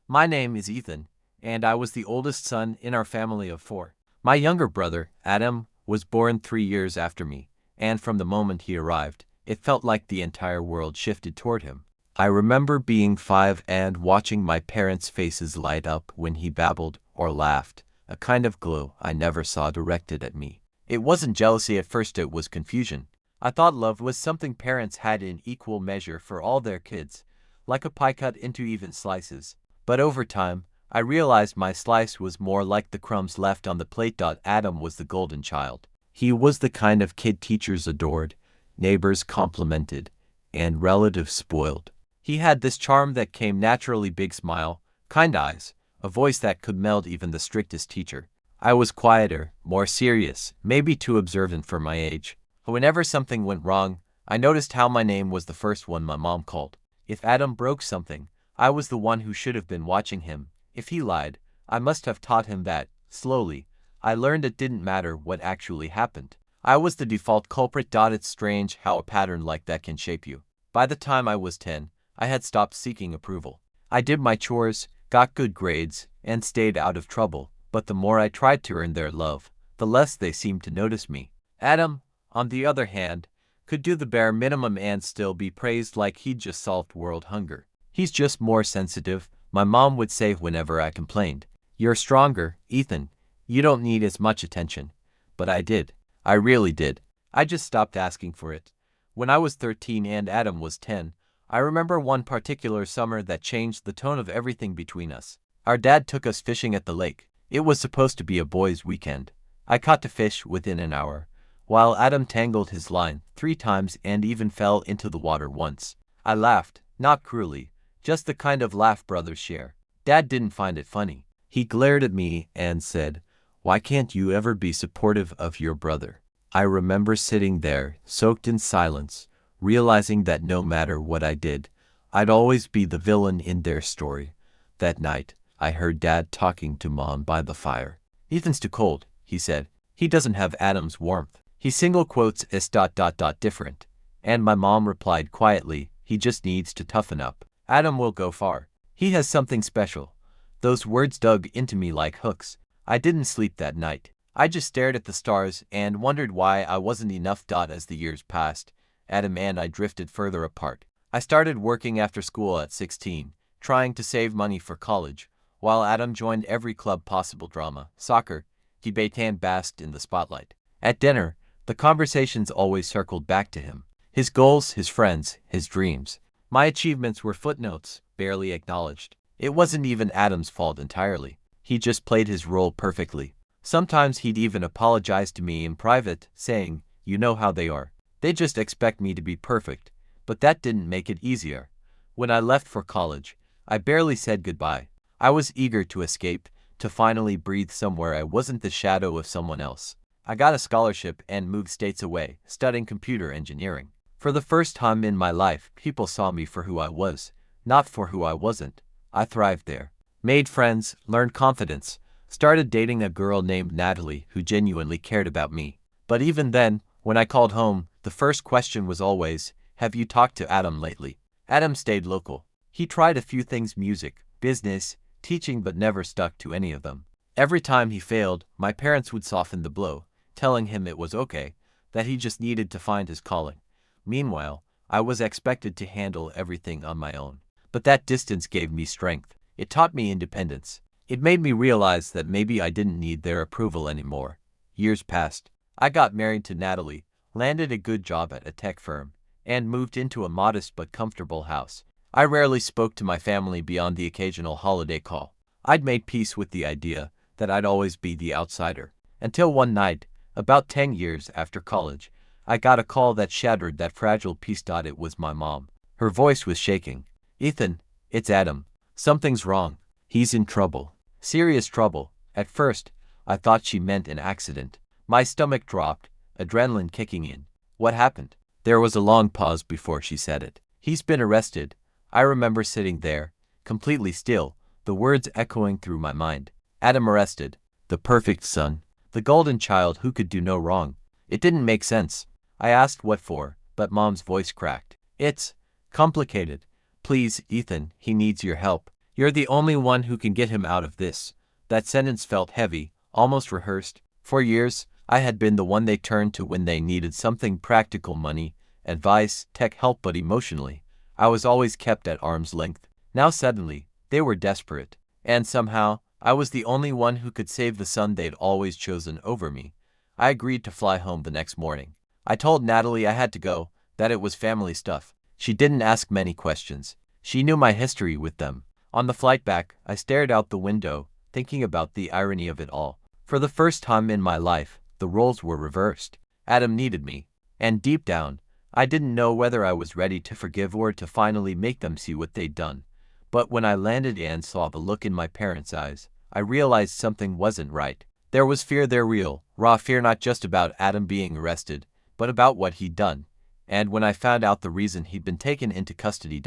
My name is Ethan, and I was the oldest son in our family of four. My younger brother, Adam, was born 3 years after me, and from the moment he arrived, it felt like the entire world shifted toward him. I remember being 5 and watching my parents' faces light up when he babbled or laughed, a kind of glow I never saw directed at me. It wasn't jealousy at first, it was confusion. I thought love was something parents had in equal measure for all their kids, like a pie cut into even slices. But over time, I realized my slice was more like the crumbs left on the plate. Adam was the golden child. He was the kind of kid teachers adored, neighbors complimented, and relatives spoiled. He had this charm that came naturally: big smile, kind eyes, a voice that could melt even the strictest teacher. I was quieter, more serious, maybe too observant for my age. Whenever something went wrong, I noticed how my name was the first one my mom called. If Adam broke something, I was the one who should have been watching him. If he lied, I must have taught him that. Slowly, I learned it didn't matter what actually happened. I was the default culprit. It's strange how a pattern like that can shape you. By the time I was 10, I had stopped seeking approval. I did my chores, got good grades, and stayed out of trouble, but the more I tried to earn their love, the less they seemed to notice me. Adam, on the other hand, could do the bare minimum and still be praised like he'd just solved world hunger. He's just more sensitive, my mom would say whenever I complained. You're stronger, Ethan. You don't need as much attention. But I did. I really did. I just stopped asking for it. When I was 13 and Adam was 10, I remember one particular summer that changed the tone of everything between us. Our dad took us fishing at the lake. It was supposed to be a boys' weekend. I caught the fish within an hour, while Adam tangled his line 3 times and even fell into the water once. I laughed, not cruelly, just the kind of laugh brothers share. Dad didn't find it funny. He glared at me and said, "Why can't you ever be supportive of your brother?" I remember sitting there, soaked in silence, realizing that no matter what I did, I'd always be the villain in their story. That night, I heard Dad talking to Mom by the fire. "Ethan's too cold," he said. "He doesn't have Adam's warmth. He single quotes is ... different." And my mom replied quietly, "He just needs to toughen up. Adam will go far. He has something special." Those words dug into me like hooks. I didn't sleep that night. I just stared at the stars and wondered why I wasn't enough. As the years passed, Adam and I drifted further apart. I started working after school at 16, trying to save money for college, while Adam joined every club possible: drama, soccer, debate, and basked in the spotlight. At dinner, the conversations always circled back to him. His goals, his friends, his dreams. My achievements were footnotes, barely acknowledged. It wasn't even Adam's fault entirely. He just played his role perfectly. Sometimes he'd even apologize to me in private, saying, "You know how they are. They just expect me to be perfect." But that didn't make it easier. When I left for college, I barely said goodbye. I was eager to escape, to finally breathe somewhere I wasn't the shadow of someone else. I got a scholarship and moved states away, studying computer engineering. For the first time in my life, people saw me for who I was, not for who I wasn't. I thrived there. Made friends, learned confidence, started dating a girl named Natalie who genuinely cared about me. But even then, when I called home, the first question was always, "Have you talked to Adam lately?" Adam stayed local. He tried a few things: music, business, teaching, but never stuck to any of them. Every time he failed, my parents would soften the blow, telling him it was okay, that he just needed to find his calling. Meanwhile, I was expected to handle everything on my own. But that distance gave me strength. It taught me independence. It made me realize that maybe I didn't need their approval anymore. Years passed. I got married to Natalie, landed a good job at a tech firm, and moved into a modest but comfortable house. I rarely spoke to my family beyond the occasional holiday call. I'd made peace with the idea that I'd always be the outsider. Until one night, about 10 years after college, I got a call that shattered that fragile peace. It was my mom. Her voice was shaking. "Ethan, it's Adam. Something's wrong. He's in trouble. Serious trouble." At first, I thought she meant an accident. My stomach dropped, adrenaline kicking in. "What happened?" There was a long pause before she said it. "He's been arrested." I remember sitting there, completely still, the words echoing through my mind. Adam arrested. The perfect son. The golden child who could do no wrong. It didn't make sense. I asked what for, but Mom's voice cracked. "It's complicated. Please, Ethan, he needs your help. You're the only one who can get him out of this. That sentence felt heavy, almost rehearsed. For years, I had been the one they turned to when they needed something practical: money, advice, tech help, but emotionally, I was always kept at arm's length. Now suddenly, they were desperate. And somehow, I was the only one who could save the son they'd always chosen over me. I agreed to fly home the next morning. I told Natalie I had to go, that it was family stuff. She didn't ask many questions. She knew my history with them. On the flight back, I stared out the window, thinking about the irony of it all. For the first time in my life, the roles were reversed. Adam needed me. And deep down, I didn't know whether I was ready to forgive or to finally make them see what they'd done. But when I landed and saw the look in my parents' eyes, I realized something wasn't right. There was fear there, real, raw fear, not just about Adam being arrested, but about what he'd done. And when I found out the reason he'd been taken into custody,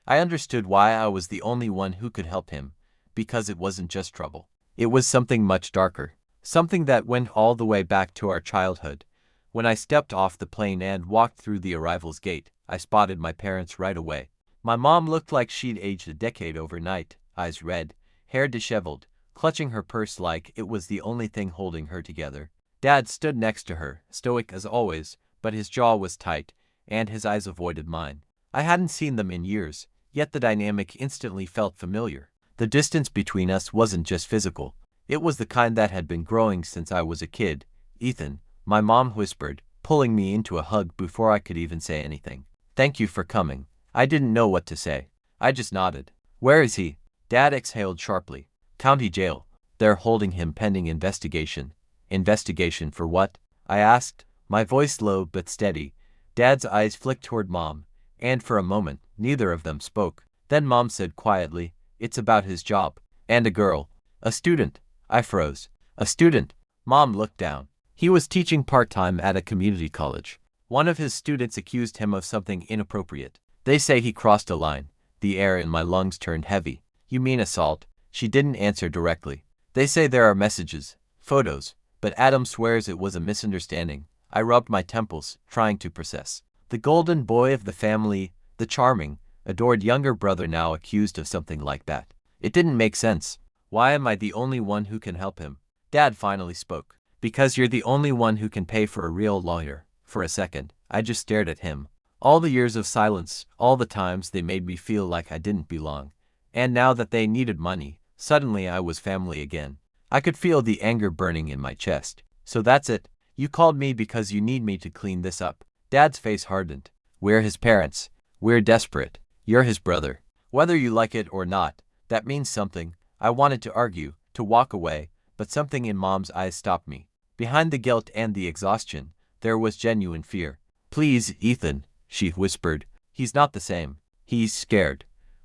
I understood why I was the only one who could help him. Because it wasn't just trouble. It was something much darker. Something that went all the way back to our childhood. When I stepped off the plane and walked through the arrivals gate, I spotted my parents right away. My mom looked like she'd aged a decade overnight, eyes red, hair disheveled, clutching her purse like it was the only thing holding her together. Dad stood next to her, stoic as always, but his jaw was tight, and his eyes avoided mine. I hadn't seen them in years, yet the dynamic instantly felt familiar. The distance between us wasn't just physical. It was the kind that had been growing since I was a kid. "Ethan," my mom whispered, pulling me into a hug before I could even say anything. "Thank you for coming." I didn't know what to say. I just nodded. "Where is he?" Dad exhaled sharply. "County jail. They're holding him pending investigation." "Investigation for what?" I asked, my voice low but steady. Dad's eyes flicked toward Mom, and for a moment, neither of them spoke. Then Mom said quietly, "It's about his job." "And a girl." "A student." I froze. "A student?" Mom looked down. "He was teaching part-time at a community college. One of his students accused him of something inappropriate. They say he crossed a line." The air in my lungs turned heavy. "You mean assault?" She didn't answer directly. "They say there are messages, photos, but Adam swears it was a misunderstanding." I rubbed my temples, trying to process. The golden boy of the family, the charming, adored younger brother, now accused of something like that. It didn't make sense. Why am I the only one who can help him? Dad finally spoke. "Because you're the only one who can pay for a real lawyer." For a second, I just stared at him. All the years of silence, all the times they made me feel like I didn't belong. And now that they needed money, suddenly I was family again. I could feel the anger burning in my chest. "So that's it? You called me because you need me to clean this up?" Dad's face hardened. "We're his parents. We're desperate. You're his brother. Whether you like it or not, that means something." I wanted to argue, to walk away, but something in Mom's eyes stopped me. Behind the guilt and the exhaustion, there was genuine fear. "Please, Ethan," she whispered. "He's not the same. He's scared."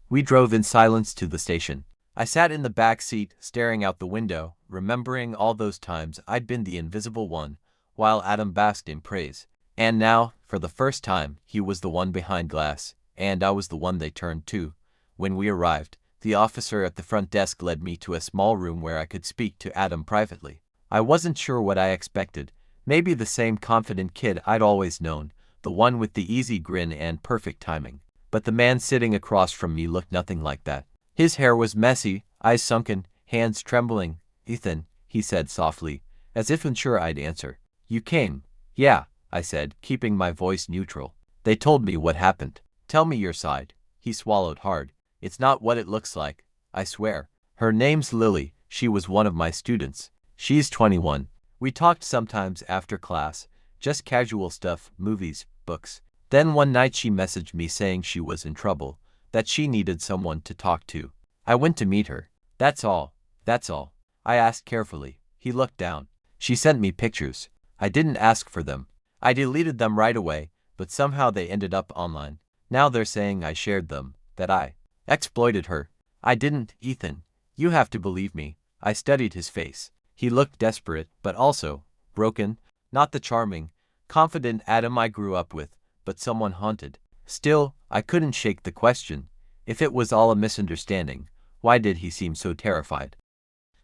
We drove in silence to the station. I sat in the back seat, staring out the window, remembering all those times I'd been the invisible one, while Adam basked in praise. And now, for the first time, he was the one behind glass, and I was the one they turned to. When we arrived, the officer at the front desk led me to a small room where I could speak to Adam privately. I wasn't sure what I expected. Maybe the same confident kid I'd always known, the one with the easy grin and perfect timing. But the man sitting across from me looked nothing like that. His hair was messy, eyes sunken, hands trembling. "Ethan," he said softly, as if unsure I'd answer. "You came?" "Yeah," I said, keeping my voice neutral. "They told me what happened." "Tell me your side." He swallowed hard. "It's not what it looks like, I swear. Her name's Lily. She was one of my students. She's 21. We talked sometimes after class, just casual stuff, movies, books. Then one night she messaged me saying she was in trouble, that she needed someone to talk to. I went to meet her. That's all. That's all." I asked carefully. He looked down. "She sent me pictures. I didn't ask for them. I deleted them right away, but somehow they ended up online. Now they're saying I shared them, that I exploited her." "I didn't, Ethan. You have to believe me." I studied his face. He looked desperate, but also broken. Not the charming, confident Adam I grew up with, but someone haunted. Still, I couldn't shake the question. If it was all a misunderstanding, why did he seem so terrified?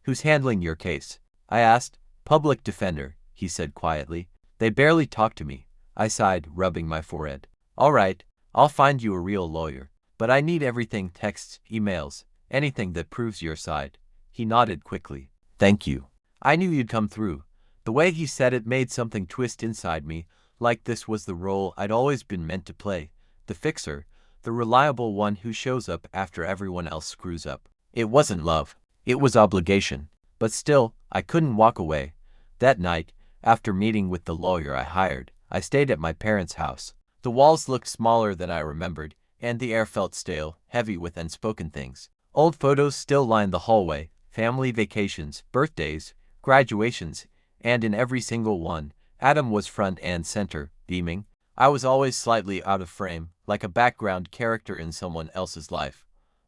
"Who's handling your case?" I asked. "Public defender," he said quietly. "They barely talk to me." I sighed, rubbing my forehead. "All right, I'll find you a real lawyer. But I need everything: texts, emails, Anything that proves your side. He nodded quickly. Thank you. I knew you'd come through. The way he said it made something twist inside me, like this was the role I'd always been meant to play. The fixer, the reliable one who shows up after everyone else screws up. It wasn't love. It was obligation. But still, I couldn't walk away. That night, after meeting with the lawyer I hired, I stayed at my parents' house. The walls looked smaller than I remembered, and the air felt stale, heavy with unspoken things. Old photos still lined the hallway, family vacations, birthdays, graduations, and in every single one, Adam was front and center, beaming. I was always slightly out of frame, like a background character in someone else's life.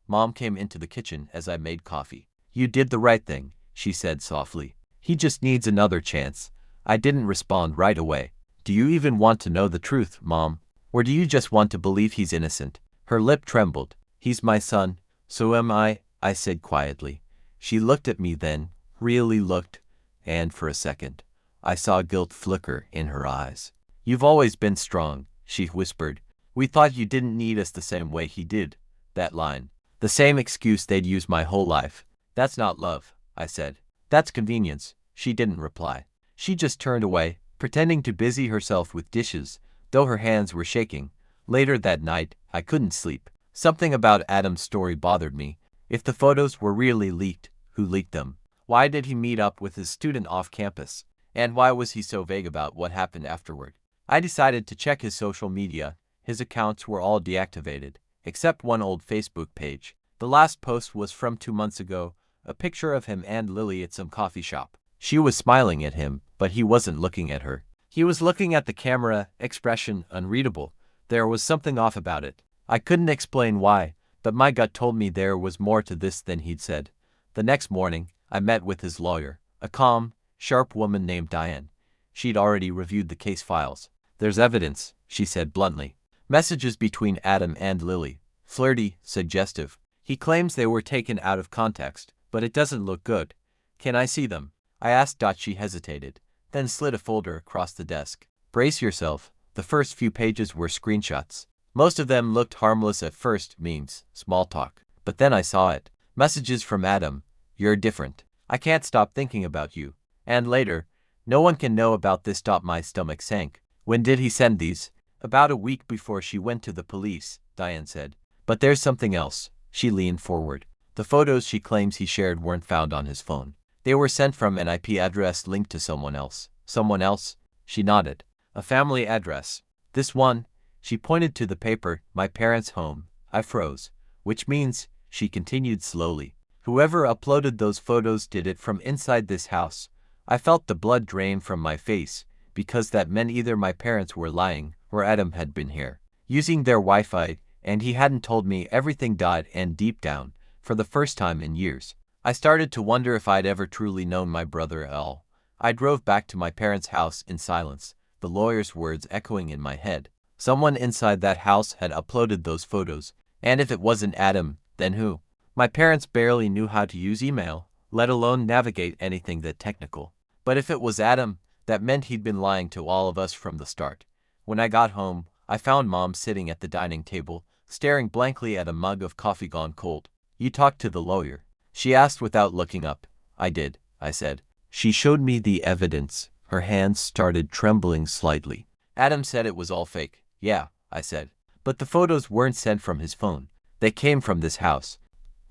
Mom came into the kitchen as I made coffee. You did the right thing, she said softly. He just needs another chance. I didn't respond right away. Do you even want to know the truth, Mom? Or do you just want to believe he's innocent? Her lip trembled. He's my son, so am I said quietly. She looked at me then, really looked, and for a second, I saw guilt flicker in her eyes. You've always been strong, she whispered. We thought you didn't need us the same way he did. That line. The same excuse they'd used my whole life. That's not love, I said. That's convenience. She didn't reply. She just turned away, pretending to busy herself with dishes, though her hands were shaking. Later that night, I couldn't sleep. Something about Adam's story bothered me. If the photos were really leaked, who leaked them? Why did he meet up with his student off campus? And why was he so vague about what happened afterward? I decided to check his social media. His accounts were all deactivated, except one old Facebook page. The last post was from 2 months ago, a picture of him and Lily at some coffee shop. She was smiling at him, but he wasn't looking at her. He was looking at the camera, expression unreadable. There was something off about it. I couldn't explain why, but my gut told me there was more to this than he'd said. The next morning, I met with his lawyer, a calm, sharp woman named Diane. She'd already reviewed the case files. There's evidence, she said bluntly. Messages between Adam and Lily. Flirty, suggestive. He claims they were taken out of context, but it doesn't look good. Can I see them? I asked. She hesitated, then slid a folder across the desk. Brace yourself. The first few pages were screenshots. Most of them looked harmless at first, memes, small talk. But then I saw it. Messages from Adam. You're different. I can't stop thinking about you. And later, no one can know about this. My stomach sank. When did he send these? About a week before she went to the police, Diane said. But there's something else. She leaned forward. The photos she claims he shared weren't found on his phone. They were sent from an IP address linked to someone else. Someone else? She nodded. A family address. This one. She pointed to the paper, my parents' home. I froze. Which means, she continued slowly, whoever uploaded those photos did it from inside this house. I felt the blood drain from my face, because that meant either my parents were lying, or Adam had been here, using their Wi-Fi, and he hadn't told me everything. And deep down, for the first time in years, I started to wonder if I'd ever truly known my brother at all. I drove back to my parents' house in silence, the lawyer's words echoing in my head. Someone inside that house had uploaded those photos, and if it wasn't Adam, then who? My parents barely knew how to use email, let alone navigate anything that technical. But if it was Adam, that meant he'd been lying to all of us from the start. When I got home, I found Mom sitting at the dining table, staring blankly at a mug of coffee gone cold. You talked to the lawyer? She asked without looking up. I did, I said. She showed me the evidence. Her hands started trembling slightly. Adam said it was all fake. Yeah, I said. But the photos weren't sent from his phone. They came from this house.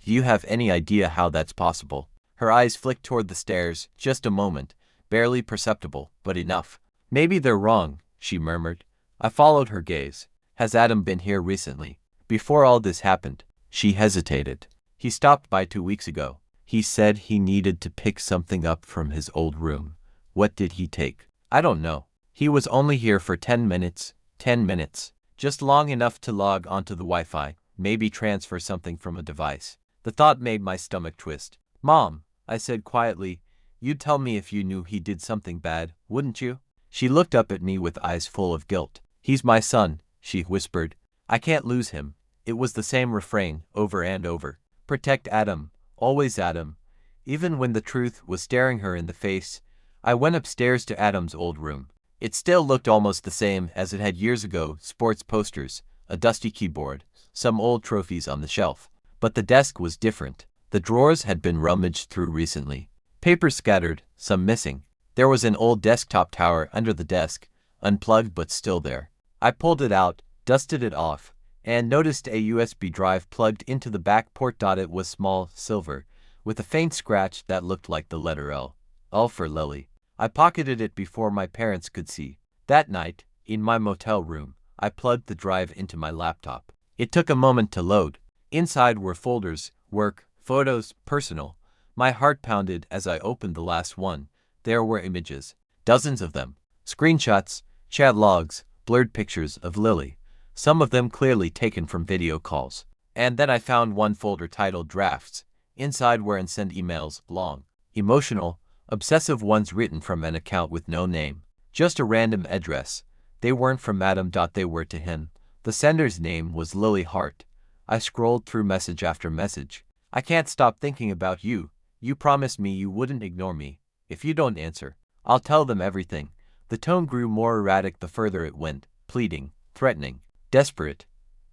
Do you have any idea how that's possible? Her eyes flicked toward the stairs, just a moment, barely perceptible, but enough. Maybe they're wrong, she murmured. I followed her gaze. Has Adam been here recently? Before all this happened? She hesitated. He stopped by 2 weeks ago. He said he needed to pick something up from his old room. What did he take? I don't know. He was only here for 10 minutes. 10 minutes. Just long enough to log onto the Wi-Fi, maybe transfer something from a device. The thought made my stomach twist. Mom, I said quietly, you'd tell me if you knew he did something bad, wouldn't you? She looked up at me with eyes full of guilt. He's my son, she whispered. I can't lose him. It was the same refrain, over and over. Protect Adam. Always Adam. Even when the truth was staring her in the face, I went upstairs to Adam's old room. It still looked almost the same as it had years ago, sports posters, a dusty keyboard, some old trophies on the shelf. But the desk was different. The drawers had been rummaged through recently. Papers scattered, some missing. There was an old desktop tower under the desk, unplugged but still there. I pulled it out, dusted it off, and noticed a USB drive plugged into the back port. It was small, silver, with a faint scratch that looked like the letter L. L for Lily. I pocketed it before my parents could see. That night, in my motel room, I plugged the drive into my laptop. It took a moment to load. Inside were folders, work, photos, personal. My heart pounded as I opened the last one. There were images, dozens of them, screenshots, chat logs, blurred pictures of Lily, some of them clearly taken from video calls. And then I found one folder titled Drafts. Inside were unsent emails, long, emotional, obsessive ones written from an account with no name, just a random address. They weren't from Adam. They were to him. The sender's name was Lily Hart. I scrolled through message after message. I can't stop thinking about you. You promised me you wouldn't ignore me. If you don't answer, I'll tell them everything. The tone grew more erratic the further it went, pleading, threatening, desperate.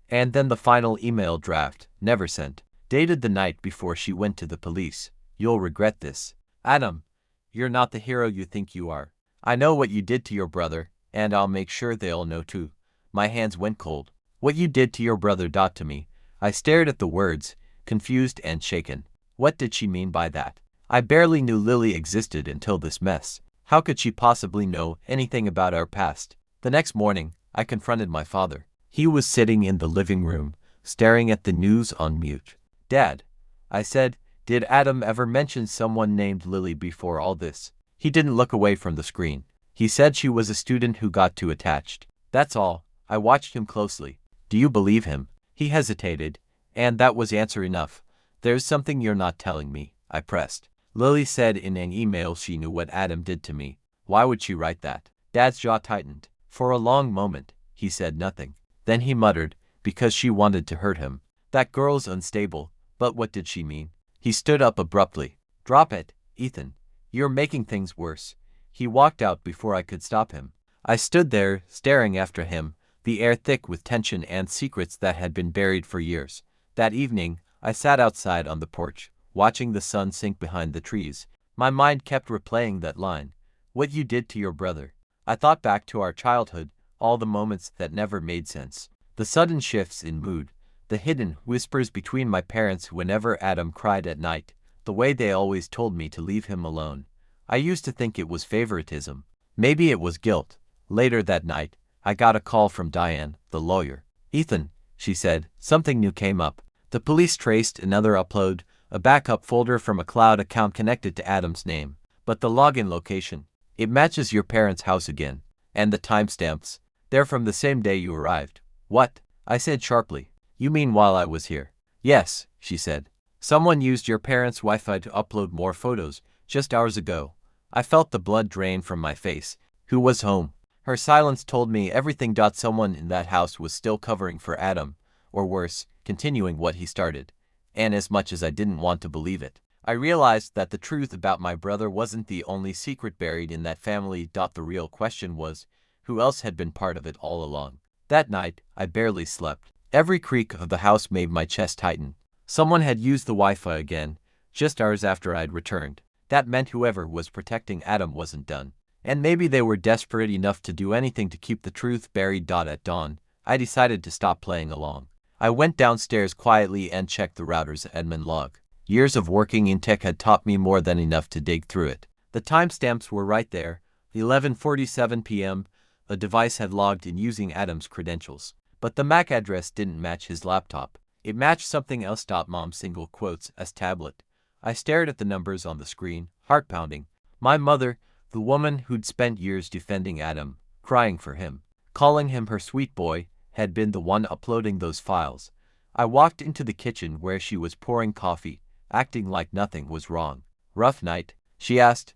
And then the final email draft, never sent, dated the night before she went to the police. You'll regret this. Adam, you're not the hero you think you are. I know what you did to your brother, and I'll make sure they'll know too. My hands went cold. What you did to your brother. To me. I stared at the words, confused and shaken. What did she mean by that? I barely knew Lily existed until this mess. How could she possibly know anything about our past? The next morning, I confronted my father. He was sitting in the living room, staring at the news on mute. Dad, I said, did Adam ever mention someone named Lily before all this? He didn't look away from the screen. He said she was a student who got too attached. That's all. I watched him closely. Do you believe him? He hesitated, and that was answer enough. There's something you're not telling me, I pressed. Lily said in an email she knew what Adam did to me. Why would she write that? Dad's jaw tightened. For a long moment, he said nothing. Then he muttered, because she wanted to hurt him. That girl's unstable, but what did she mean? He stood up abruptly. Drop it, Ethan. You're making things worse. He walked out before I could stop him. I stood there, staring after him, the air thick with tension and secrets that had been buried for years. That evening, I sat outside on the porch, watching the sun sink behind the trees. My mind kept replaying that line. What you did to your brother. I thought back to our childhood, all the moments that never made sense. The sudden shifts in mood, the hidden whispers between my parents whenever Adam cried at night, the way they always told me to leave him alone. I used to think it was favoritism. Maybe it was guilt. Later that night, I got a call from Diane, the lawyer. Ethan, she said, something new came up. The police traced another upload, a backup folder from a cloud account connected to Adam's name. But the login location, it matches your parents' house again. And the timestamps, they're from the same day you arrived. What? I said sharply. You mean while I was here? Yes, she said. Someone used your parents' Wi-Fi to upload more photos, just hours ago. I felt the blood drain from my face. Who was home? Her silence told me everything. Someone in that house was still covering for Adam, or worse, continuing what he started. And as much as I didn't want to believe it, I realized that the truth about my brother wasn't the only secret buried in that family. The real question was, who else had been part of it all along? That night, I barely slept. Every creak of the house made my chest tighten. Someone had used the Wi-Fi again, just hours after I'd returned. That meant whoever was protecting Adam wasn't done. And maybe they were desperate enough to do anything to keep the truth buried. At dawn, I decided to stop playing along. I went downstairs quietly and checked the router's admin log. Years of working in tech had taught me more than enough to dig through it. The timestamps were right there, 11:47 p.m. A device had logged in using Adam's credentials. But the MAC address didn't match his laptop. It matched something else. Mom single quotes as tablet. I stared at the numbers on the screen, heart pounding. My mother, the woman who'd spent years defending Adam, crying for him, calling him her sweet boy, had been the one uploading those files. I walked into the kitchen where she was pouring coffee, acting like nothing was wrong. Rough night? She asked.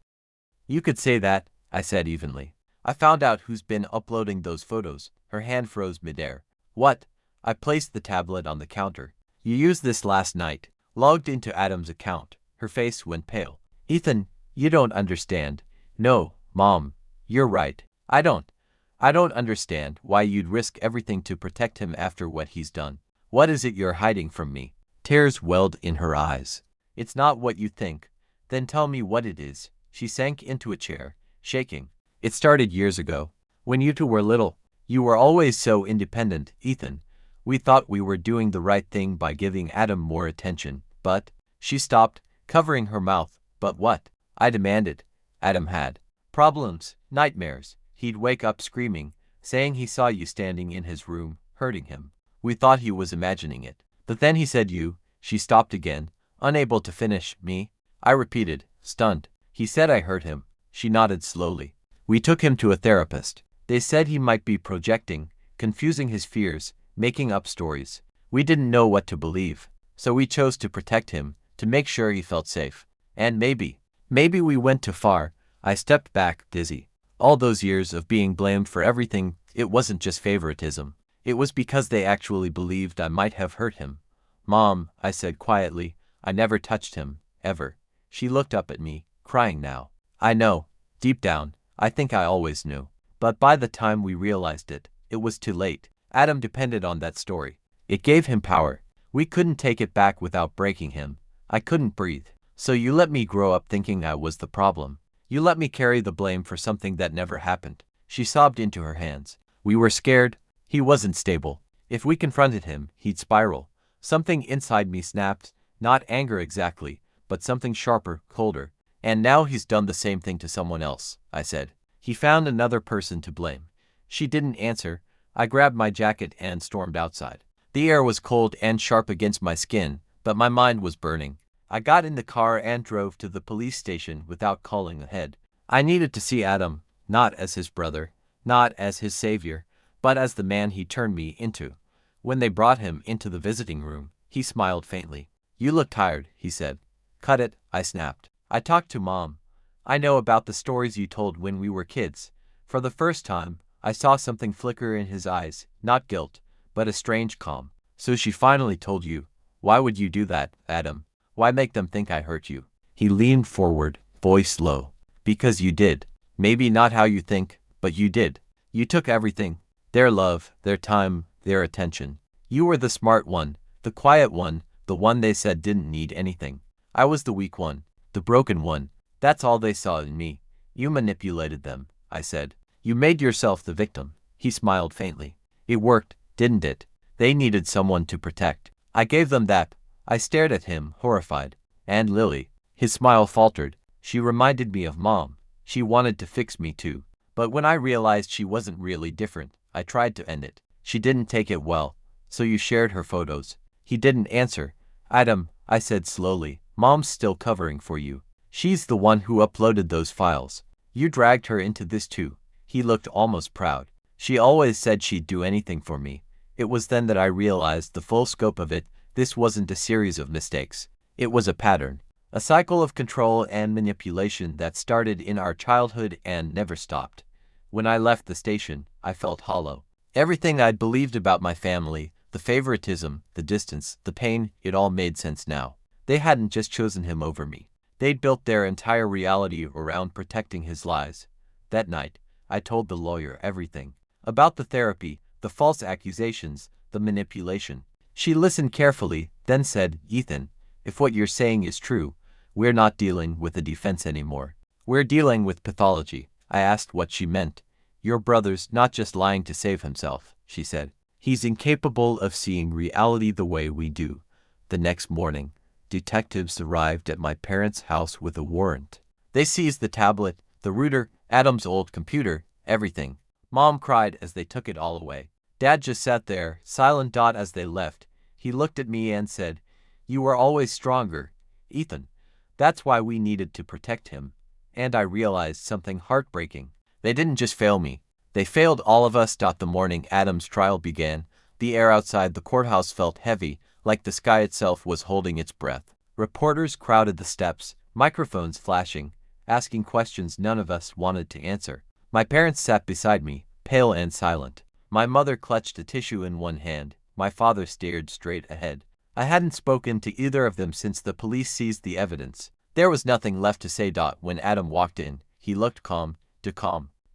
You could say that, I said evenly. I found out who's been uploading those photos. Her hand froze midair. What? I placed the tablet on the counter. You used this last night. Logged into Adam's account. Her face went pale. Ethan, you don't understand. No, Mom, you're right. I don't understand why you'd risk everything to protect him after what he's done. What is it you're hiding from me? Tears welled in her eyes. It's not what you think. Then tell me what it is. She sank into a chair, shaking. It started years ago. When you two were little. You were always so independent, Ethan. We thought we were doing the right thing by giving Adam more attention, but… She stopped, covering her mouth. But what? I demanded. Adam had problems, nightmares. He'd wake up screaming, saying he saw you standing in his room, hurting him. We thought he was imagining it. But then he said you… She stopped again, unable to finish. Me? I repeated, stunned. He said I hurt him. She nodded slowly. We took him to a therapist. They said he might be projecting, confusing his fears, making up stories. We didn't know what to believe, so we chose to protect him, to make sure he felt safe. And maybe we went too far. I stepped back, dizzy. All those years of being blamed for everything, it wasn't just favoritism. It was because they actually believed I might have hurt him. Mom, I said quietly, I never touched him, ever. She looked up at me, crying now. I know, deep down, I think I always knew. But by the time we realized it, it was too late. Adam depended on that story. It gave him power. We couldn't take it back without breaking him. I couldn't breathe. So you let me grow up thinking I was the problem. You let me carry the blame for something that never happened. She sobbed into her hands. We were scared. He wasn't stable. If we confronted him, he'd spiral. Something inside me snapped, not anger exactly, but something sharper, colder. And now he's done the same thing to someone else, I said. He found another person to blame. She didn't answer. I grabbed my jacket and stormed outside. The air was cold and sharp against my skin, but my mind was burning. I got in the car and drove to the police station without calling ahead. I needed to see Adam, not as his brother, not as his savior, but as the man he turned me into. When they brought him into the visiting room, he smiled faintly. You look tired, he said. Cut it, I snapped. I talked to Mom. I know about the stories you told when we were kids. For the first time, I saw something flicker in his eyes, not guilt, but a strange calm. So she finally told you. Why would you do that, Adam? Why make them think I hurt you? He leaned forward, voice low. Because you did. Maybe not how you think, but you did. You took everything. Their love, their time, their attention. You were the smart one, the quiet one, the one they said didn't need anything. I was the weak one, the broken one. That's all they saw in me. You manipulated them, I said. You made yourself the victim. He smiled faintly. It worked, didn't it? They needed someone to protect. I gave them that. I stared at him, horrified. And Lily. His smile faltered. She reminded me of Mom. She wanted to fix me too. But when I realized she wasn't really different, I tried to end it. She didn't take it well. So you shared her photos. He didn't answer. Adam, I said slowly, Mom's still covering for you. She's the one who uploaded those files. You dragged her into this too. He looked almost proud. She always said she'd do anything for me. It was then that I realized the full scope of it. This wasn't a series of mistakes. It was a pattern. A cycle of control and manipulation that started in our childhood and never stopped. When I left the station, I felt hollow. Everything I'd believed about my family, the favoritism, the distance, the pain, it all made sense now. They hadn't just chosen him over me. They'd built their entire reality around protecting his lies. That night, I told the lawyer everything. About the therapy, the false accusations, the manipulation. She listened carefully, then said, Ethan, if what you're saying is true, we're not dealing with a defense anymore. We're dealing with pathology. I asked what she meant. Your brother's not just lying to save himself, she said. He's incapable of seeing reality the way we do. The next morning, detectives arrived at my parents' house with a warrant. They seized the tablet, the router, Adam's old computer, everything. Mom cried as they took it all away. Dad just sat there, silent as they left. He looked at me and said, You were always stronger, Ethan. That's why we needed to protect him. And I realized something heartbreaking. They didn't just fail me. They failed all of us. The morning Adam's trial began, the air outside the courthouse felt heavy, like the sky itself was holding its breath. Reporters crowded the steps, microphones flashing, asking questions none of us wanted to answer. My parents sat beside me, pale and silent. My mother clutched a tissue in one hand. My father stared straight ahead. I hadn't spoken to either of them since the police seized the evidence. There was nothing left to say. When Adam walked in, he looked calm,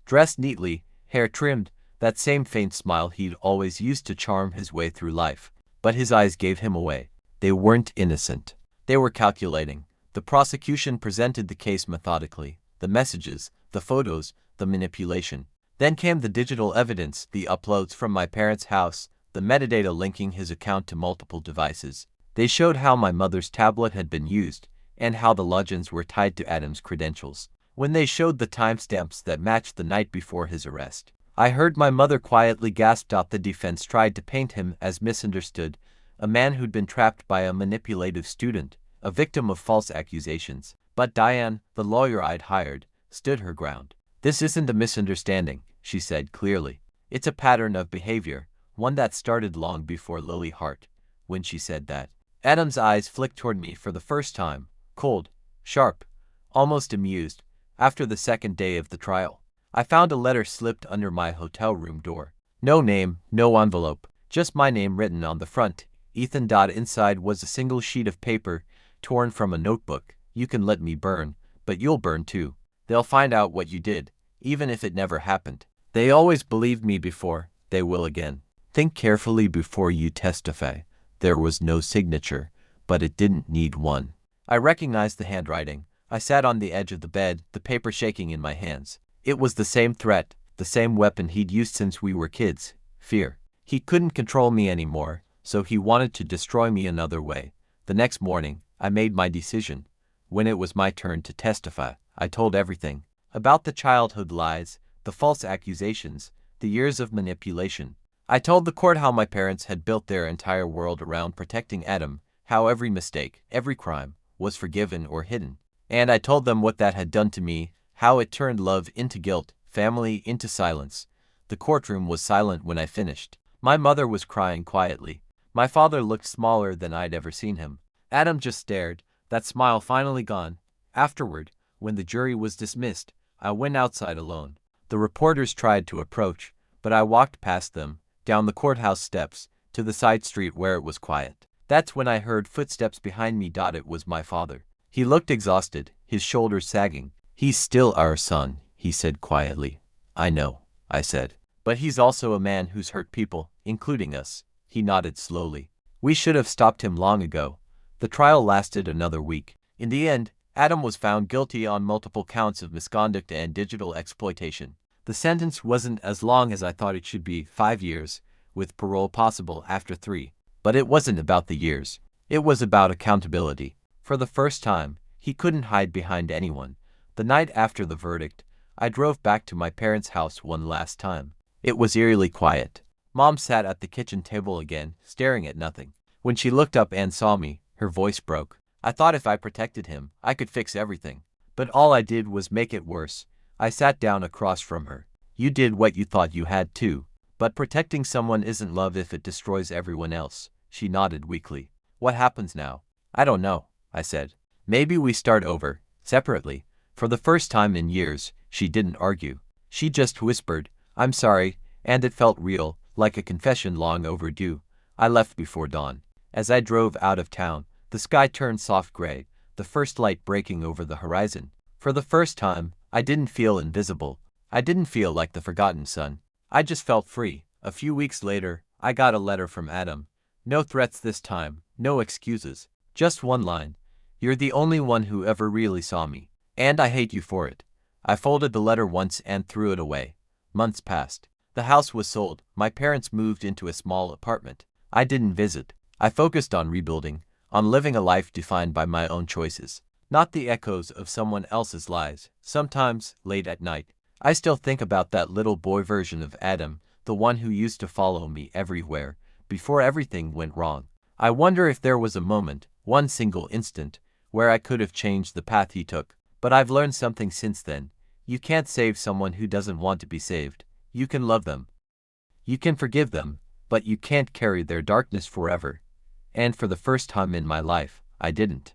dressed neatly, hair trimmed, that same faint smile he'd always used to charm his way through life. But his eyes gave him away. They weren't innocent. They were calculating. The prosecution presented the case methodically. The messages, the photos, the manipulation. Then came the digital evidence, the uploads from my parents' house, the metadata linking his account to multiple devices. They showed how my mother's tablet had been used, and how the logins were tied to Adam's credentials. When they showed the timestamps that matched the night before his arrest, I heard my mother quietly gasp out. The defense tried to paint him as misunderstood, a man who'd been trapped by a manipulative student, a victim of false accusations. But Diane, the lawyer I'd hired, stood her ground. "This isn't a misunderstanding," she said clearly. "It's a pattern of behavior, one that started long before Lily Hart." When she said that, Adam's eyes flicked toward me for the first time, cold, sharp, almost amused. After the second day of the trial, I found a letter slipped under my hotel room door. No name, no envelope, just my name written on the front, Ethan. Inside was a single sheet of paper, torn from a notebook. "You can let me burn, but you'll burn too. They'll find out what you did, even if it never happened. They always believed me before, they will again. Think carefully before you testify." There was no signature, but it didn't need one. I recognized the handwriting. I sat on the edge of the bed, the paper shaking in my hands. It was the same threat, the same weapon he'd used since we were kids: fear. He couldn't control me anymore, so he wanted to destroy me another way. The next morning, I made my decision. When it was my turn to testify, I told everything. About the childhood lies, the false accusations, the years of manipulation. I told the court how my parents had built their entire world around protecting Adam, how every mistake, every crime, was forgiven or hidden. And I told them what that had done to me, how it turned love into guilt, family into silence. The courtroom was silent when I finished. My mother was crying quietly. My father looked smaller than I'd ever seen him. Adam just stared, that smile finally gone. Afterward, when the jury was dismissed, I went outside alone. The reporters tried to approach, but I walked past them, down the courthouse steps, to the side street where it was quiet. That's when I heard footsteps behind me. It was my father. He looked exhausted, his shoulders sagging. "He's still our son," he said quietly. "I know," I said. "But he's also a man who's hurt people, including us." He nodded slowly. "We should have stopped him long ago." The trial lasted another week. In the end, Adam was found guilty on multiple counts of misconduct and digital exploitation. The sentence wasn't as long as I thought it should be, 5 years, with parole possible after 3. But it wasn't about the years. It was about accountability. For the first time, he couldn't hide behind anyone. The night after the verdict, I drove back to my parents' house one last time. It was eerily quiet. Mom sat at the kitchen table again, staring at nothing. When she looked up and saw me, her voice broke. I thought if I protected him, I could fix everything. But all I did was make it worse. I sat down across from her. "You did what you thought you had to. But protecting someone isn't love if it destroys everyone else." She nodded weakly. "What happens now?" "I don't know," I said. "Maybe we start over, separately." For the first time in years, she didn't argue. She just whispered, "I'm sorry," and it felt real, like a confession long overdue. I left before dawn. As I drove out of town, the sky turned soft gray, the first light breaking over the horizon. For the first time, I didn't feel invisible. I didn't feel like the forgotten son. I just felt free. A few weeks later, I got a letter from Adam. No threats this time, no excuses. Just one line: "You're the only one who ever really saw me. And I hate you for it." I folded the letter once and threw it away. Months passed. The house was sold. My parents moved into a small apartment. I didn't visit. I focused on rebuilding, on living a life defined by my own choices, not the echoes of someone else's lies. Sometimes, late at night, I still think about that little boy version of Adam, the one who used to follow me everywhere, before everything went wrong. I wonder if there was a moment, one single instant, where I could have changed the path he took. But I've learned something since then. You can't save someone who doesn't want to be saved. You can love them. You can forgive them, but you can't carry their darkness forever. And for the first time in my life, I didn't.